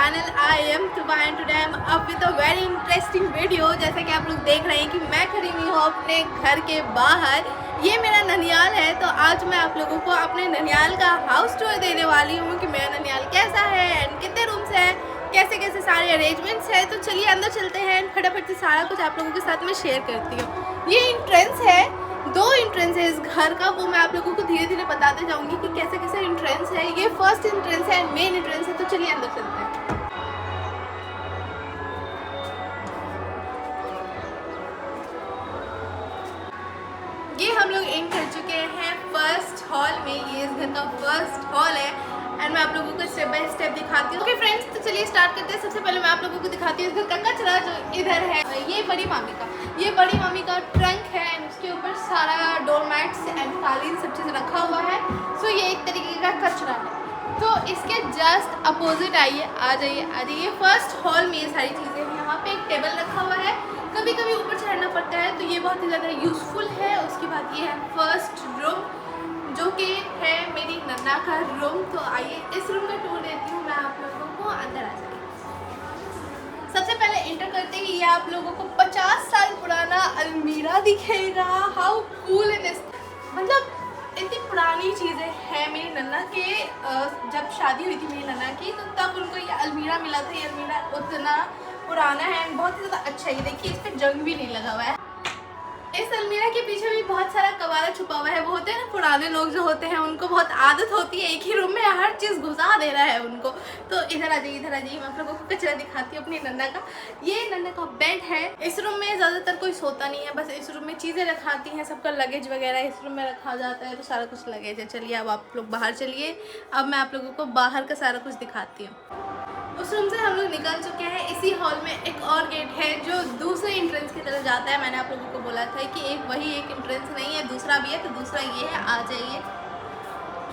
channel. I am Tuba and today I am up with a very interesting video. जैसे कि आप लोग देख रहे हैं कि मैं खड़ी हुई हूँ अपने घर के बाहर। ये मेरा ननियाल है, तो आज मैं आप लोगों को अपने ननियाल का हाउस टूर देने वाली हूँ कि मेरा ननियाल कैसा है एंड कितने रूम्स है, कैसे कैसे सारे अरेंजमेंट्स है। तो चलिए अंदर चलते हैं एंड फटाफट से सारा कुछ आप लोगों के साथ में शेयर करती हूँ। ये इंट्रेंस है, दो इंट्रेंस है इस घर का, वो मैं आप लोगों को धीरे धीरे बताते जाऊंगी कि कैसे कैसे इंट्रेंस है। ये फर्स्ट इंट्रेंस है, मेन इंट्रेंस है। तो चलिए अंदर चलते हैं। ये हम लोग इन कर चुके हैं फर्स्ट हॉल में। ये इस घर का फर्स्ट हॉल है एंड मैं आप लोगों को स्टेप बाय स्टेप दिखाती हूँ। ओके फ्रेंड्स, तो चलिए स्टार्ट करते हैं। सबसे पहले मैं आप लोगों को दिखाती हूँ इस घर का कचरा जो इधर है। ये बड़ी मामी का ट्रंक है एंड उसके ऊपर सारा डोरमैट्स एंड कालीन सब चीज़ रखा हुआ है। सो ये एक तरीके का कचरा है। तो इसके जस्ट अपोजिट आ जाइए फर्स्ट हॉल में ये सारी चीज़ें हैं। यहाँ पे एक टेबल रखा हुआ है, कभी कभी ऊपर चढ़ना पड़ता है तो ये बहुत ही ज़्यादा यूज़फुल है। उसके बाद ये है फर्स्ट रूम जो कि है मेरी नन्ना का रूम। तो आइए इस रूम का टूर देती हूँ मैं आप लोगों को। अंदर आ जाइए। सबसे पहले इंटर करते ही ये आप लोगों को 50 साल पुराना अलमीरा दिखेगा। हाउ कूल इन दिस, मतलब इतनी पुरानी चीज़ें हैं। मेरी नन्ना के जब शादी हुई थी मेरी नन्ना की, तो तब उनको ये अलमीरा मिला था। ये अलमीरा उतना पुराना है एंड बहुत ही ज़्यादा अच्छा है। देखिए इस पर जंग भी नहीं लगा हुआ है। इस अलमीरा के पीछे भी बहुत सारा कबाड़ा छुपा हुआ है। वो होते हैं ना पुराने लोग जो होते हैं, उनको बहुत आदत होती है एक ही रूम में हर चीज़ घुसा दे रहा है उनको। तो इधर आ जाइए मैं आप लोगों को कचरा दिखाती हूँ अपनी नन्ना का। ये नन्ना का बेड है। इस रूम में ज़्यादातर कोई सोता नहीं है, बस इस रूम में चीज़ें रखाती हैं। सबका लगेज वगैरह इस रूम में रखा जाता है, तो सारा कुछ लगेज है। चलिए अब आप लोग बाहर चलिए। अब मैं आप लोगों को बाहर का सारा कुछ दिखाती हूँ। उस रूम से हम लोग निकल चुके हैं। इसी हॉल में एक और गेट है जो दूसरे इंट्रेंस की तरफ जाता है। मैंने आप लोगों को बोला था कि एक इंट्रेंस नहीं है, दूसरा भी है। तो दूसरा ये है, आ जाइए।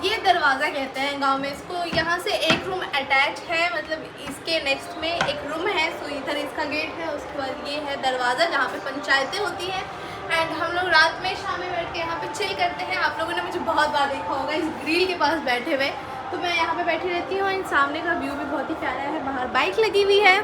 ये दरवाज़ा कहते हैं गांव में इसको। यहाँ से एक रूम अटैच है, मतलब इसके नेक्स्ट में एक रूम है। सो इधर इसका गेट है। उसके बाद ये है दरवाज़ा जहाँ पे पंचायतें होती हैं एंड हम लोग रात में शाम में बैठ के यहाँ पे चिल करते हैं। आप लोगों ने मुझे बहुत बार देखा होगा इस ग्रिल के पास बैठे हुए, तो मैं यहाँ पे बैठी रहती हूँ। इन सामने का व्यू भी बहुत ही प्यारा है। बाहर बाइक लगी हुई है।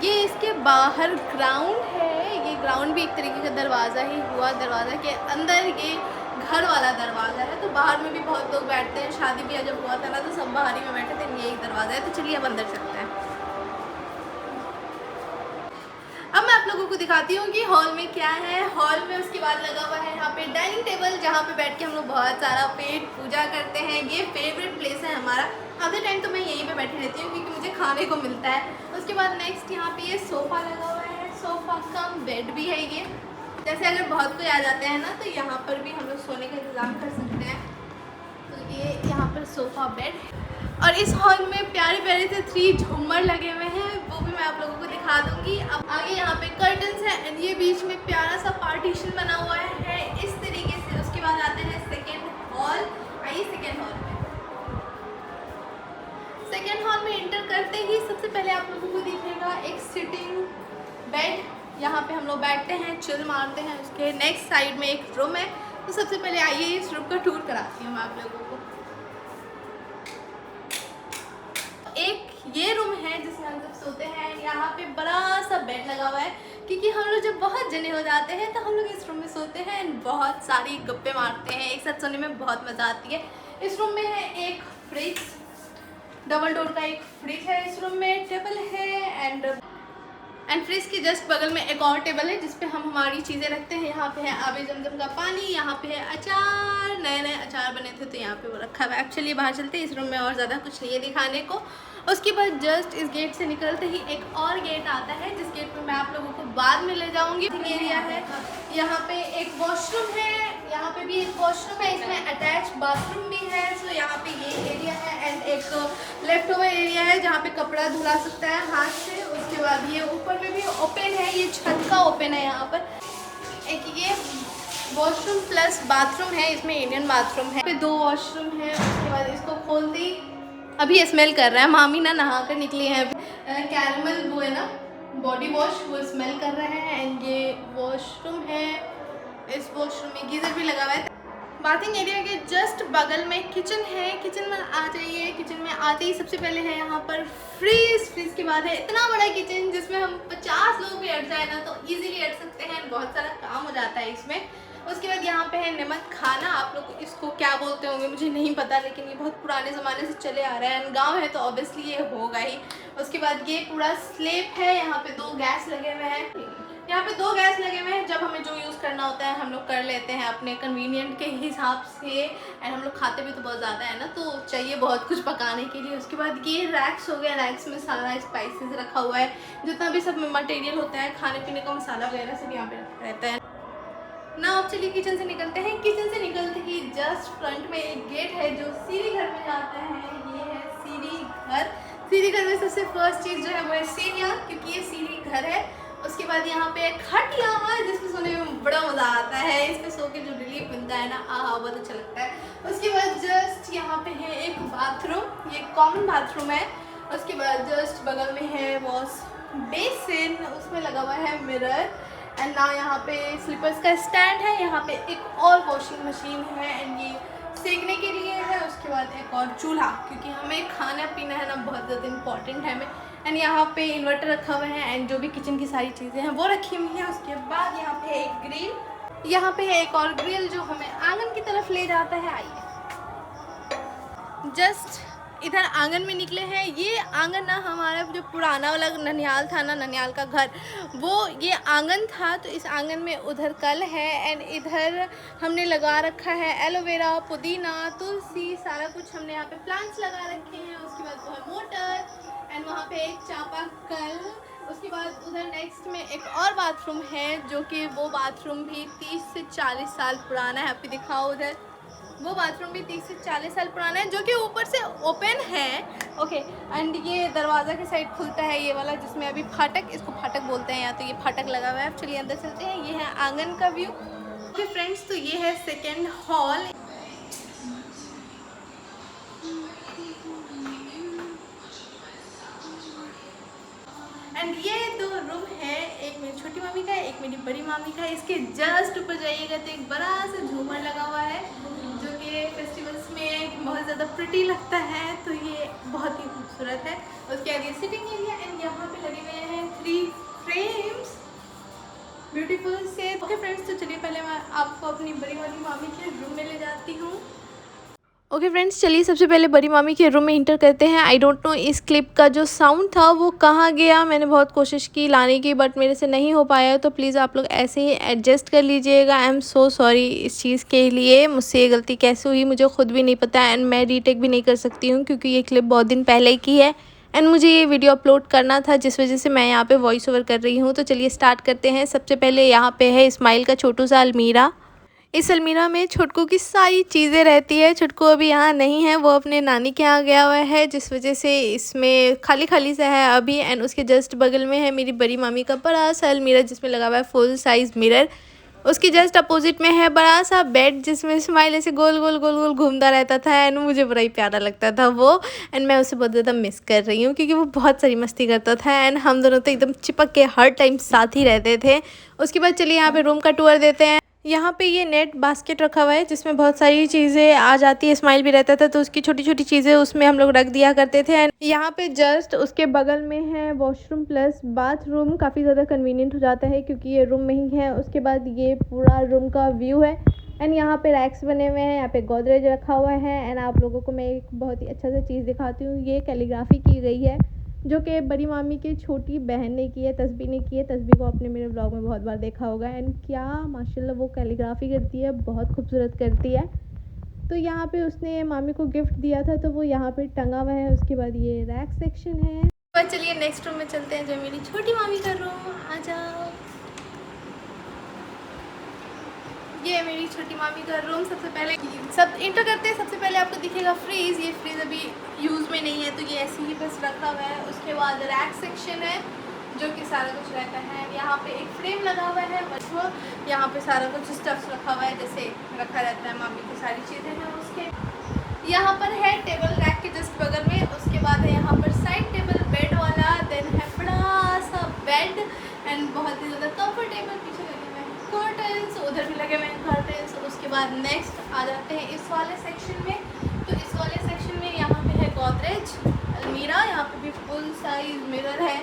ये इसके बाहर ग्राउंड है। ये ग्राउंड भी एक तरीके का दरवाज़ा ही हुआ। दरवाज़ा के अंदर ये घर वाला दरवाज़ा है। तो बाहर में भी बहुत लोग बैठते हैं। शादी ब्याह जब हुआ था ना, तो सब बाहर ही में बैठे थे। ये एक दरवाज़ा है। तो चलिए अब अंदर चलते हैं। अब मैं आप लोगों को दिखाती हूँ कि हॉल में क्या है। हॉल में उसके बाद लगा हुआ है यहाँ पे डाइनिंग टेबल, जहाँ पे बैठ के हम लोग बहुत सारा पेट पूजा करते हैं। ये फेवरेट प्लेस है हमारा। आधे टाइम तो मैं यहीं पे बैठी रहती हूँ क्योंकि मुझे खाने को मिलता है। उसके बाद नेक्स्ट यहाँ पे ये सोफ़ा लगा हुआ है। सोफ़ा कम बेड भी है ये। जैसे अगर बहुत कोई आ जाते हैं ना, तो यहाँ पर भी हम लोग सोने का इंतज़ाम कर सकते हैं। तो ये यहाँ पर सोफ़ा बेड। और इस हॉल में प्यारे प्यारे से 3 झूमर लगे हुए हैं, वो भी मैं आप लोगों को दिखा दूंगी। अब आगे यहाँ पे कर्टन्स है एंड ये बीच में प्यारा सा पार्टीशन बना हुआ है इस तरीके से। उसके बाद आते हैं सेकेंड हॉल। आइए सेकेंड हॉल में इंटर करते ही सबसे पहले आप लोगों को दिखेगा एक सिटिंग बेड। यहाँ पे हम लोग बैठते हैं, चिल मारते हैं। उसके नेक्स्ट साइड में एक रूम है। तो सबसे पहले आइए इस रूम का टूर कराती हूँ मैं आप लोगों को। एक ये रूम है जिसमें हम सब सोते हैं। यहाँ पे बड़ा सा बेड लगा हुआ है क्योंकि हम लोग जब बहुत जने हो जाते हैं तो हम लोग इस रूम में सोते हैं एंड बहुत सारी गप्पे मारते हैं। एक साथ सोने में बहुत मज़ा आती है। इस रूम में है एक फ्रिज, डबल डोर का एक फ्रिज है। इस रूम में टेबल है एंड फ्रिज के जस्ट बगल में एक और टेबल है जिसपे हम हमारी चीज़ें रखते हैं। यहाँ पे है आबे जमजम का पानी, यहाँ पे है अचार, नए अचार बने थे तो यहाँ पे वो रखा हुआ है। अब चलिए बाहर चलते हैं। इस रूम में और ज़्यादा कुछ नहीं है दिखाने को। उसके बाद जस्ट इस गेट से निकलते ही एक और गेट आता है, जिस गेट पे मैं आप लोगों को बाद में ले जाऊँगी। एरिया है, यहाँ पे एक वॉशरूम है, यहाँ पे भी एक वॉशरूम है। इसमें अटैच बाथरूम भी है। सो यहाँ पे ये एरिया है एंड एक लेफ्ट ओवर एरिया है जहाँ पे कपड़ा धुला सकता है हाथ से। उसके बाद ये ऊपर में भी ओपन है, ये छत का ओपन है। यहाँ पर एक ये वॉशरूम प्लस बाथरूम है। इसमें इंडियन बाथरूम है। पे 2 वॉशरूम है। उसके बाद इसको खोलते ही अभी स्मेल कर रहा है। मामी ना नहा कर निकली है। कैरमल वो है ना बॉडी वॉश, वो स्मेल कर रहा है। एंड ये वॉशरूम है। इस वॉशरूम में गीज़र भी लगा हुआ है। बाथिंग एरिया के जस्ट बगल में किचन है। किचन में आ जाइए। किचन में आते ही सबसे पहले है यहाँ पर फ्रीज के बाद है इतना बड़ा किचन जिसमें हम 50 लोग भी अट जाए ना तो इजीली अट सकते हैं। बहुत सारा काम हो जाता है इसमें। उसके बाद यहाँ पे है नमक खाना। आप लोग इसको क्या बोलते होंगे मुझे नहीं पता, लेकिन ये बहुत पुराने ज़माने से चले आ रहा है। गांव है तो ऑब्वियसली ये होगा ही। उसके बाद ये पूरा स्लेब है। यहाँ पे 2 गैस लगे हुए हैं। यहाँ पे 2 गैस लगे हुए हैं। जब हमें जो यूज़ करना होता है हम लोग कर लेते हैं अपने कन्वीनियंट के हिसाब से। एंड हम लोग खाते भी तो बहुत ज़्यादा है ना, तो चाहिए बहुत कुछ पकाने के लिए। उसके बाद ये रैक्स हो गया। रैक्स में सारा स्पाइसेस रखा हुआ है। जितना भी सब मटेरियल होता है खाने पीने का, मसाला वगैरह सब यहाँ पे रखा रहता है ना। अब चलिए किचन से निकलते हैं। किचन से निकलते ही जस्ट फ्रंट में एक गेट है जो सीढ़ी घर में जाता है। ये है सीढ़ी घर। सीढ़ी घर में सबसे फर्स्ट चीज़ जो है वो है सीढ़ियाँ, क्योंकि ये सीढ़ी घर है। उसके बाद यहाँ पे एक खटिया है जिसमें सोने में बड़ा मज़ा आता है। इस पर सो के जो रिलीफ मिलता है ना, बहुत अच्छा लगता है। उसके बाद जस्ट यहाँ पे है एक बाथरूम। ये कॉमन बाथरूम है। उसके बाद जस्ट बगल में है वॉश बेसिन, उसमें लगा हुआ है मिरर। एंड ना यहाँ पे स्लीपर्स का स्टैंड है। यहाँ पे एक और वॉशिंग मशीन है एंड ये सेकने के लिए है। उसके बाद एक और चूल्हा, क्योंकि हमें खाना पीना है ना बहुत ज़्यादा इम्पॉर्टेंट है हमें। एंड यहाँ पे इन्वर्टर रखा हुआ है एंड जो भी किचन की सारी चीज़ें हैं वो रखी हुई हैं। उसके बाद यहाँ पे एक ग्रिल। यहाँ पे है एक और ग्रिल जो हमें आंगन की तरफ ले जाता है। आइए जस्ट इधर आंगन में निकले हैं। ये आंगन ना हमारा जो पुराना वाला ननिहाल था ना, ननिहाल का घर, वो ये आंगन था। तो इस आंगन में उधर कल है एंड इधर हमने लगा रखा है एलोवेरा, पुदीना, तुलसी, सारा कुछ हमने यहाँ पे प्लांट्स लगा रखे हैं। उसके बाद वो है मोटर एंड वहाँ पे एक चापाकल। उसके बाद उधर नेक्स्ट में एक और बाथरूम है जो कि वो बाथरूम भी 30 से 40 साल पुराना है। आपको दिखाओ उधर वो बाथरूम भी 30 से 40 साल पुराना है, जो कि ऊपर से ओपन है। ओके एंड ये दरवाज़ा के साइड खुलता है ये वाला, जिसमें अभी फाटक, इसको फाटक बोलते हैं, या तो ये फाटक लगा हुआ है। अब चलिए अंदर चलते हैं। ये है आंगन का व्यू। ओके फ्रेंड्स, तो ये है सेकेंड हॉल। एंड ये 2 रूम है, एक मेरी छोटी मामी का है, एक मेरी बड़ी मामी का है। इसके जस्ट ऊपर जाइएगा तो एक बड़ा सा झूमर लगा हुआ है जो कि फेस्टिवल्स में बहुत ज़्यादा प्रिटी लगता है। तो ये बहुत ही खूबसूरत है। उसके आगे सिटिंग एरिया एंड यहाँ पे लगे हुए हैं 3 फ्रेम्स ब्यूटीफुल से। ओके फ्रेंड्स, तो चलिए पहले मैं आपको अपनी बड़ी वाली मामी के रूम में ले जाती हूँ। ओके फ्रेंड्स, चलिए सबसे पहले बड़ी मामी के रूम में इंटर करते हैं। आई डोंट नो इस क्लिप का जो साउंड था वो कहाँ गया। मैंने बहुत कोशिश की लाने की, बट मेरे से नहीं हो पाया। तो प्लीज़ आप लोग ऐसे ही एडजस्ट कर लीजिएगा। आई एम सो सॉरी इस चीज़ के लिए। मुझसे ये गलती कैसे हुई मुझे खुद भी नहीं पता एंड मैं रीटेक भी नहीं कर सकती हूँ, क्योंकि ये क्लिप बहुत दिन पहले की है एंड मुझे ये वीडियो अपलोड करना था, जिस वजह से मैं यहाँ पर वॉइस ओवर कर रही हूँ। तो चलिए स्टार्ट करते हैं। सबसे पहले यहाँ पर है इस्माइल का छोटू सा अलमीरा। इस अलमीरा में छुटकू की सारी चीज़ें रहती है। छुटकू अभी यहाँ नहीं है, वो अपने नानी के यहाँ गया हुआ है, जिस वजह से इसमें खाली खाली सा है अभी। एंड उसके जस्ट बगल में है मेरी बड़ी मामी का बड़ा सा अलमीरा जिसमें लगा हुआ है फुल साइज़ मिरर। उसकी जस्ट अपोजिट में है बड़ा सा बेड जिसमें स्माइल ऐसे गोल गोल गोल गोल घूमता रहता था एंड मुझे बड़ा ही प्यारा लगता था वो। एंड मैं उसे बहुत ज़्यादा मिस कर रही हूँ, क्योंकि वो बहुत सारी मस्ती करता था एंड हम दोनों तो एकदम चिपक के हर टाइम साथ ही रहते थे। उसके बाद चलिए यहाँ पे रूम का टूर देते हैं। यहाँ पे ये नेट बास्केट रखा हुआ है जिसमें बहुत सारी चीज़ें आ जाती है। स्माइल भी रहता था तो उसकी छोटी छोटी चीज़ें उसमें हम लोग रख दिया करते थे। एंड यहाँ पे जस्ट उसके बगल में है वॉशरूम प्लस बाथरूम। काफ़ी ज़्यादा कन्वीनियंट हो जाता है क्योंकि ये रूम में ही है। उसके बाद ये पूरा रूम का व्यू है एंड यहाँ पे रैक्स बने हुए हैं। यहाँ पे गोदरेज रखा हुआ है एंड आप लोगों को मैं एक बहुत ही अच्छा सा चीज़ दिखाती हूँ। ये कैलीग्राफी की गई है जो कि बड़ी मामी की छोटी बहन ने की है, तस्बी ने की है। तस्बी को आपने मेरे ब्लॉग में बहुत बार देखा होगा एंड क्या माशाल्लाह वो कैलीग्राफी करती है, बहुत खूबसूरत करती है। तो यहाँ पे उसने मामी को गिफ्ट दिया था तो वो यहाँ पे टंगा हुआ है। उसके बाद ये रैक सेक्शन है। तो चलिए नेक्स्ट रूम में चलते हैं जो मेरी छोटी मामी का रूम। आ जाओ, ये मेरी छोटी मामी का रूम। सबसे पहले सब इंटर करते हैं। सबसे पहले आपको दिखेगा फ्रीज़। ये फ्रीज़ अभी यूज़ में नहीं है तो ये ऐसे ही बस रखा हुआ है। उसके बाद रैक सेक्शन है जो कि सारा कुछ रहता है। यहाँ पे एक फ्रेम लगा हुआ है, बस यहाँ पे सारा कुछ स्टफ्स रखा हुआ है जैसे रखा रहता है। मामी की सारी चीज़ें हैं। उसके यहाँ पर है टेबल रैक के जस्ट बगल में। उसके बाद है यहाँ पर साइड टेबल बेड वाला, देन है बड़ा सा बेड एंड बहुत ही ज़्यादा कम्फर्टेबल पीछे लगे हुए हैं कर्टन्स, उधर भी लगे हुए हैं कर्टन्स। उसके बाद नेक्स्ट आ जाते हैं इस वाले सेक्शन में। तो इस वाले सेक्शन में यहाँ पे है गोदरेज अलमीरा, यहाँ पे भी फुल साइज मिरर है।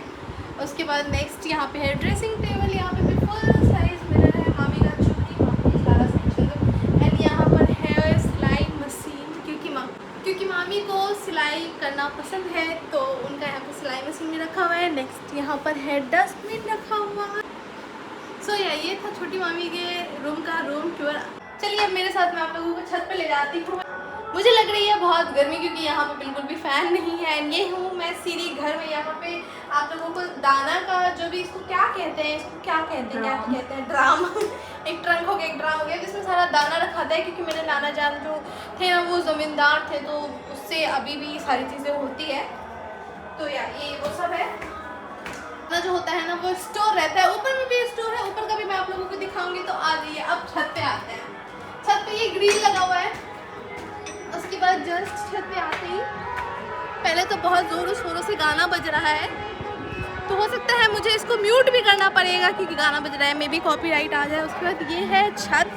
उसके बाद नेक्स्ट यहाँ पे है ड्रेसिंग टेबल, यहाँ पे भी फुल साइज मिरर है। मामी का चूड़ी, मामी सारा सेक्शन। एंड यहाँ पर है सिलाई मशीन, क्योंकि मामी को सिलाई करना पसंद है तो उनका यहाँ पे सिलाई मशीन भी रखा हुआ है। नेक्स्ट यहाँ पर है डस्टबिन रखा हुआ है। सो ये था छोटी मामी के रूम का रूम टूर। चलिए अब मेरे साथ मैं आप लोगों को छत पे ले जाती हूँ। मुझे लग रही है बहुत गर्मी, क्योंकि यहाँ पे बिल्कुल भी फ़ैन नहीं है। एंड ये हूँ मैं सीरी घर में। यहाँ पे आप लोगों को दाना का जो भी इसको क्या कहते हैं, ड्राम एक ट्रंक हो गया, एक ड्राम हो गया, जिसमें सारा दाना रखा था। क्योंकि मेरे नाना जान जो थे ना वो ज़मींदार थे, तो उससे अभी भी सारी चीज़ें होती है। तो ये वो सब है जो होता है ना, वो स्टोर रहता है। ऊपर में भी स्टोर है, ऊपर का भी मैं आप लोगों को दिखाऊंगी। तो आ जाइए अब छत पे आते हैं। छत पे ये ग्रिल लगा हुआ है। उसके बाद जस्ट छत पे आते ही पहले तो बहुत ज़ोरों शोरों से गाना बज रहा है, तो हो सकता है मुझे इसको म्यूट भी करना पड़ेगा क्योंकि गाना बज रहा है, मे बी कॉपीराइट आ जाए। उसके बाद ये है छत।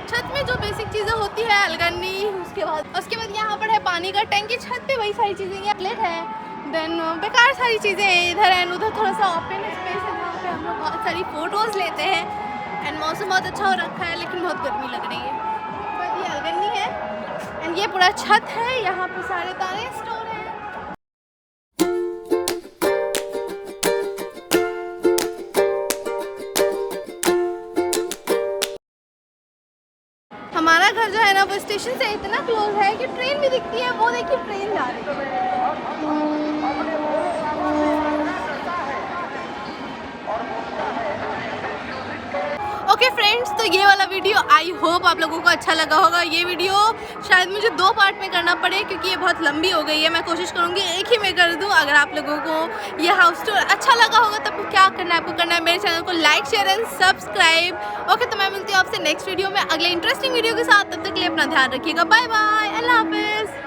छत में जो बेसिक चीज़ें होती है, अलगनी। उसके बाद यहाँ पर है पानी का टैंकी। छत पे वही सारी चीज़ें, ये प्लेट है, देन बेकार सारी चीज़ें हैं। इधर एंड उधर थोड़ा सा ओपन स्पेस है जहाँ पे हम लोग बहुत सारी फ़ोटोज़ लेते हैं। एंड मौसम बहुत अच्छा हो रखा है, लेकिन बहुत गर्मी लग रही है। बट ये अलगनी है। एंड ये पूरा छत है, यहाँ पे सारे तारे स्टोर हैं। हमारा घर जो है ना वो स्टेशन से इतना क्लोज है कि ट्रेन भी दिखती है। वो देखिए ट्रेन जा रही है। ओके फ्रेंड्स, तो ये वाला वीडियो आई होप आप लोगों को अच्छा लगा होगा। ये वीडियो शायद मुझे 2 पार्ट में करना पड़े क्योंकि ये बहुत लंबी हो गई है। मैं कोशिश करूँगी एक ही में कर दूँ। अगर आप लोगों को ये हाउस टूर अच्छा लगा होगा तब क्या करना है, आपको करना है मेरे चैनल को like, share and subscribe. Okay, तो मैं मिलती हूँ आपसे नेक्स्ट वीडियो में अगले इंटरेस्टिंग वीडियो के साथ। तब तक के लिए अपना ध्यान रखिएगा। बाय बाय, अल्लाह हाफिज़।